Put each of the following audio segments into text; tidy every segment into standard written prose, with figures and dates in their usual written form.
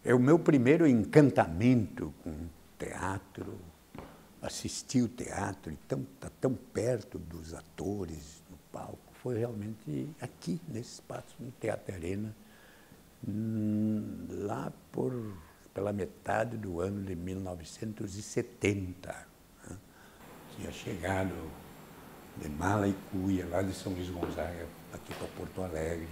É o meu primeiro encantamento com o teatro, assistir o teatro e estar tão perto dos atores no palco, foi realmente aqui, nesse espaço, no Teatro Arena, lá pela metade do ano de 1970. Né? Tinha chegado de mala e cuia, lá de São Luís Gonzaga, aqui para Porto Alegre,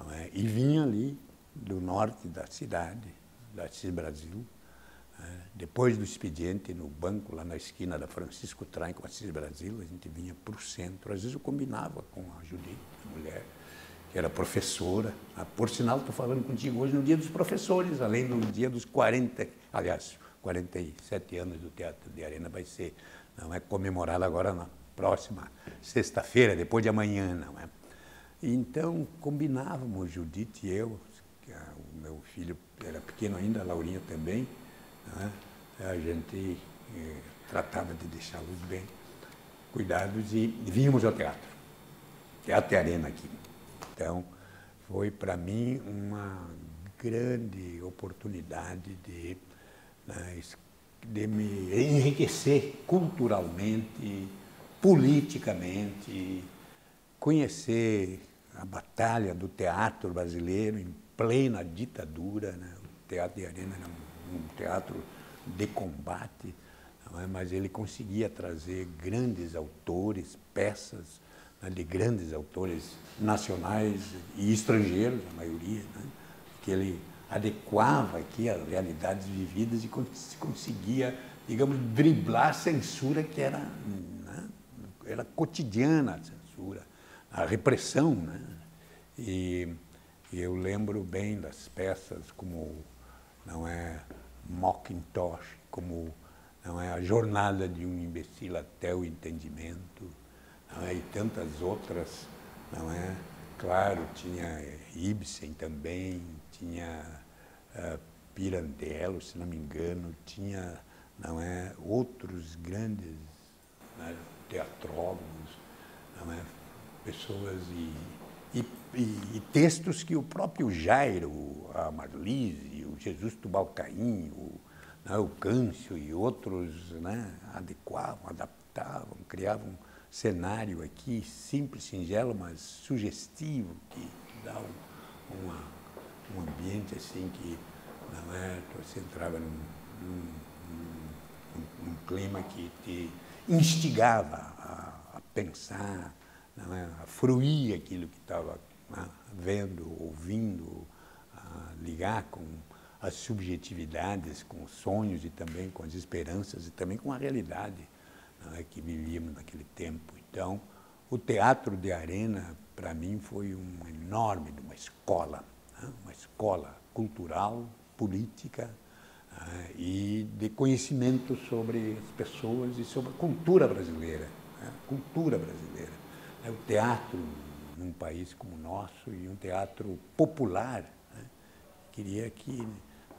não é? E vinha ali do norte da cidade, da Assis Brasil, depois do expediente no banco, lá na esquina da Francisco Traem com a Assis Brasil, a gente vinha para o centro. Às vezes eu combinava com a Judite, a mulher, que era professora. Por sinal, estou falando contigo hoje no dia dos professores, além do dia dos 47 anos do Teatro de Arena, vai ser, não é, comemorado agora na próxima sexta-feira, depois de amanhã, não é? Então, combinávamos, Judite e eu, que o meu filho era pequeno ainda, a Laurinha também, né? A gente tratava de deixá-los bem cuidados e vínhamos ao teatro, Teatro e Arena aqui. Então, foi para mim uma grande oportunidade de me enriquecer culturalmente, politicamente, conhecer a batalha do teatro brasileiro em plena ditadura, né? O Teatro de Arena era um teatro de combate, não é? Mas ele conseguia trazer grandes autores, peças, né, de grandes autores nacionais e estrangeiros, a maioria, né? Que ele adequava aqui às realidades vividas e conseguia, digamos, driblar a censura que era, né, era cotidiana, a censura, a repressão, né? E eu lembro bem das peças como, não é, Macintosh, como, não é, A Jornada de um Imbecil até o Entendimento, não é, e tantas outras, não é? Claro, tinha Ibsen também, tinha Pirandello, se não me engano, tinha, não é, outros grandes, né, teatrólogos, não é, pessoas e textos que o próprio Jairo, a Marlise, o Jesus Tubalcaim, o Câncio e outros, né, adequavam, adaptavam, criavam um cenário aqui simples, singelo, mas sugestivo, que dá um ambiente assim que, não é, você entrava num clima que te instigava a pensar, não é, a fruir aquilo que estava, né, vendo, ouvindo, a ligar com as subjetividades, com os sonhos e também com as esperanças e também com a realidade, não é, que vivíamos naquele tempo. Então, o Teatro de Arena, para mim, foi uma enorme uma escola, né, uma escola cultural, política, e de conhecimento sobre as pessoas e sobre a cultura brasileira, né, cultura brasileira. O teatro num país como o nosso e um teatro popular, né? Queria que,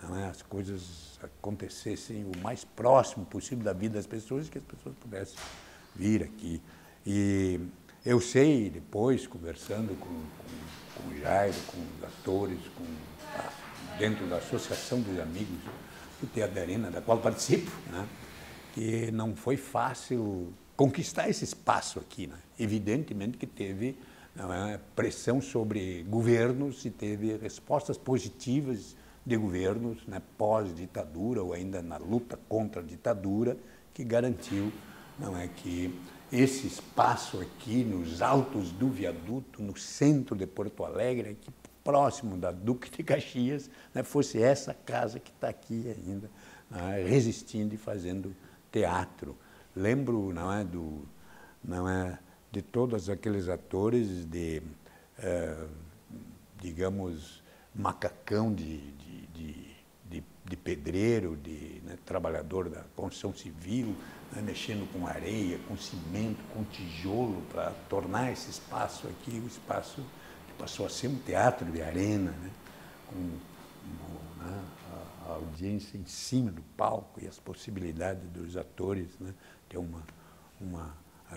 não é, as coisas acontecessem o mais próximo possível da vida das pessoas e que as pessoas pudessem vir aqui. E eu sei, depois, conversando com o Jairo, com os atores, dentro da Associação dos Amigos do Teatro da Arena, da qual participo, né, que não foi fácil conquistar esse espaço aqui, né? Evidentemente que teve, não é, pressão sobre governos e teve respostas positivas de governos, né, pós-ditadura ou ainda na luta contra a ditadura, que garantiu, não é, que esse espaço aqui nos altos do viaduto, no centro de Porto Alegre, aqui próximo da Duque de Caxias, né, fosse essa casa que está aqui ainda, né, resistindo e fazendo teatro. Lembro, não é, de todos aqueles atores de, digamos, macacão de pedreiro, né, trabalhador da construção civil, né, mexendo com areia, com cimento, com tijolo, para tornar esse espaço aqui o espaço de passou a ser um teatro de arena, né? Né, a audiência em cima do palco e as possibilidades dos atores, né? Ter uma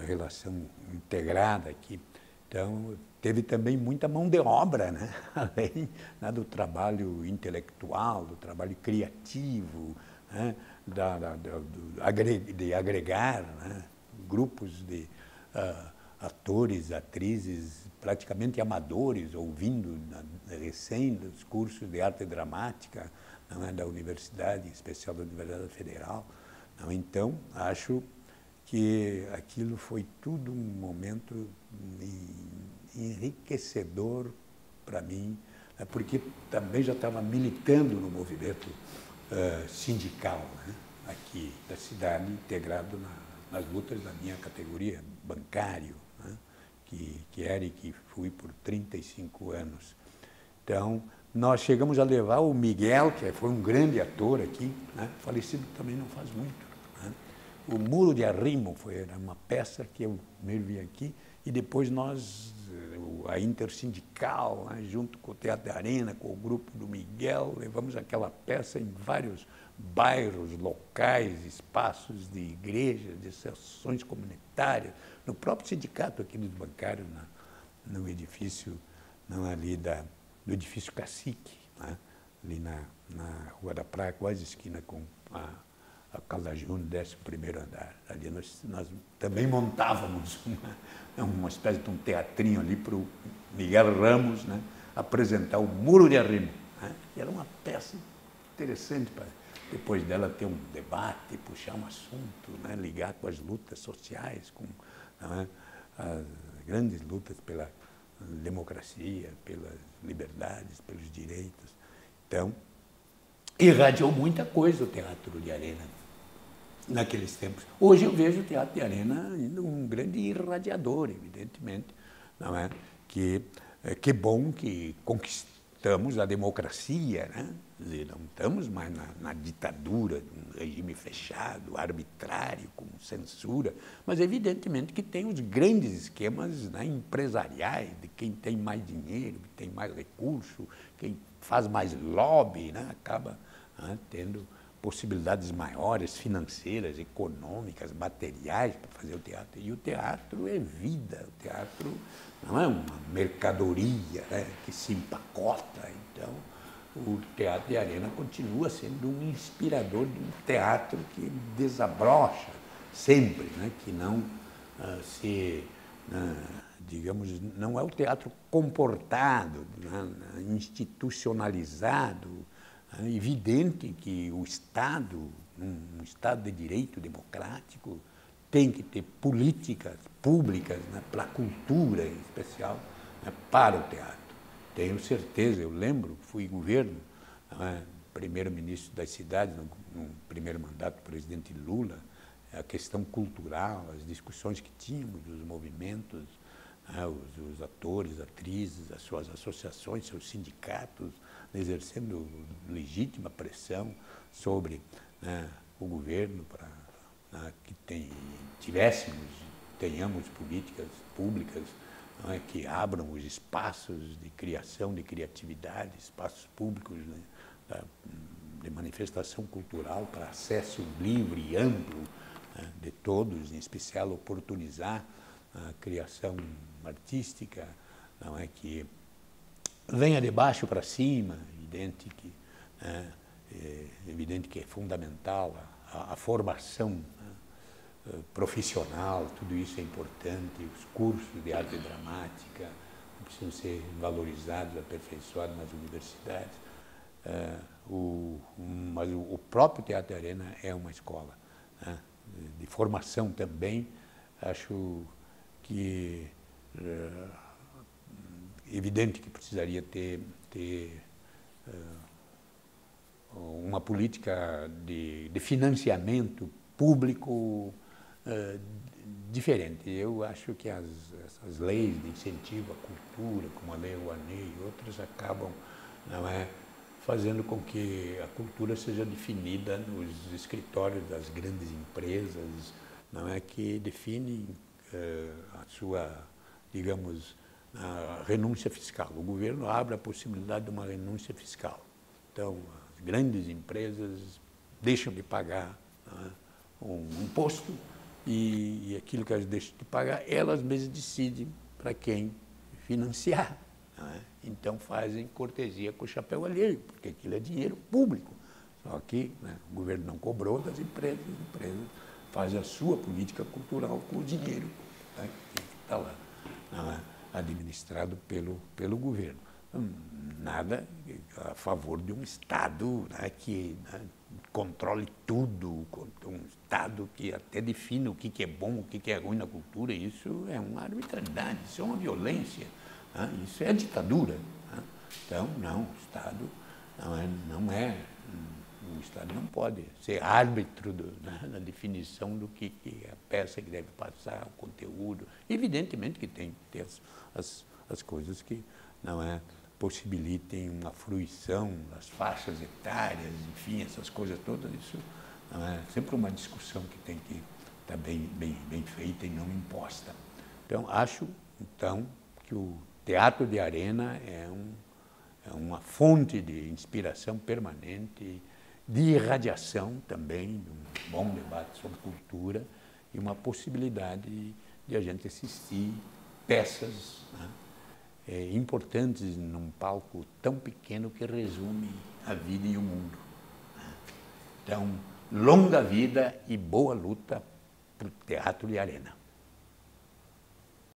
relação integrada aqui. Então, teve também muita mão de obra, né? Além, né, do trabalho intelectual, do trabalho criativo, né? De agregar, né? Grupos de atores, atrizes praticamente amadores, ouvindo recém dos cursos de arte dramática, não é, da Universidade, em especial da Universidade Federal. Não, então, acho que aquilo foi tudo um momento enriquecedor para mim, né, porque também já estava militando no movimento sindical, né, aqui da cidade, integrado nas lutas da minha categoria, bancário, né, que era e que fui por 35 anos. Então, nós chegamos a levar o Miguel, que foi um grande ator aqui, né, falecido também não faz muito. Né. O Muro de Arrimo era uma peça que eu mesmo vi aqui, e depois nós, a Intersindical, né, junto com o Teatro da Arena, com o grupo do Miguel, levamos aquela peça em vários bairros, locais, espaços de igrejas, de sessões comunitárias, no próprio sindicato aqui dos bancários, no edifício, não ali do edifício Cacique, né, ali na Rua da Praia, quase esquina com a Casa Júnior, 11º andar. Ali nós também montávamos uma espécie de um teatrinho ali para o Miguel Ramos, né, apresentar o Muro de Arrimo, né, que era uma peça interessante para depois dela ter um debate, puxar um assunto, né, ligar com as lutas sociais, com, né, as grandes lutas pela democracia, pelas liberdades, pelos direitos. Então, irradiou muita coisa o Teatro de Arena naqueles tempos. Hoje eu vejo o Teatro de Arena ainda um grande irradiador, evidentemente, não é? Que bom que conquistamos a democracia, né? Quer dizer, não estamos mais na ditadura, um regime fechado, arbitrário, com censura, mas evidentemente que tem os grandes esquemas, né, empresariais, de quem tem mais dinheiro, quem tem mais recurso, quem faz mais lobby, né, acaba, né, tendo possibilidades maiores, financeiras, econômicas, materiais para fazer o teatro. E o teatro é vida, o teatro não é uma mercadoria, né, que se empacota. Então, o Teatro de Arena continua sendo um inspirador de um teatro que desabrocha sempre, né, que não digamos, não é o teatro comportado, né, institucionalizado. É evidente que o Estado, um Estado de direito democrático, tem que ter políticas públicas, né, para a cultura em especial, né, para o teatro. Tenho certeza, eu lembro, fui governo, né, primeiro-ministro das cidades, no primeiro mandato do presidente Lula, a questão cultural, as discussões que tínhamos dos movimentos, né, os atores, atrizes, as suas associações, seus sindicatos, exercendo legítima pressão sobre, né, o governo para, né, que tenhamos políticas públicas, né, que abram os espaços de criação, de criatividade, espaços públicos, né, de manifestação cultural para acesso livre e amplo, né, de todos, em especial oportunizar a criação artística, não é, que venha de baixo para cima, evidente que é fundamental a formação, né, profissional, tudo isso é importante, os cursos de arte dramática precisam ser valorizados, aperfeiçoados nas universidades. Mas o próprio Teatro de Arena é uma escola, né, de formação também. Acho que evidente que precisaria ter uma política de financiamento público diferente. Eu acho que essas leis de incentivo à cultura, como a Lei Rouanet e outras, acabam, não é, fazendo com que a cultura seja definida nos escritórios das grandes empresas, não é, que definem a sua, digamos, a renúncia fiscal. O governo abre a possibilidade de uma renúncia fiscal. Então, as grandes empresas deixam de pagar, né, um imposto e aquilo que elas deixam de pagar, elas mesmas decidem para quem financiar. Né? Então, fazem cortesia com o chapéu alheio, porque aquilo é dinheiro público. Só que, né, o governo não cobrou das empresas, as empresas fazem a sua política cultural com o dinheiro, né, que está lá, né, administrado pelo governo. Nada a favor de um Estado, né, que, né, controle tudo, um Estado que até define o que é bom, o que é ruim na cultura. Isso é uma arbitrariedade, isso é uma violência, né, isso é ditadura. Né? Então, não, o Estado o Estado não pode ser árbitro né, na definição do que a peça que deve passar, o conteúdo. Evidentemente que tem que ter as coisas que possibilitem uma fruição das faixas etárias, enfim, essas coisas todas. Isso não é sempre uma discussão que tem que estar bem feita e não imposta. Então, acho que o teatro de arena é uma fonte de inspiração permanente, de irradiação também, de um bom debate sobre cultura e uma possibilidade de a gente assistir peças, né, importantes num palco tão pequeno que resume a vida e o mundo. Né? Então, longa vida e boa luta para o teatro de arena.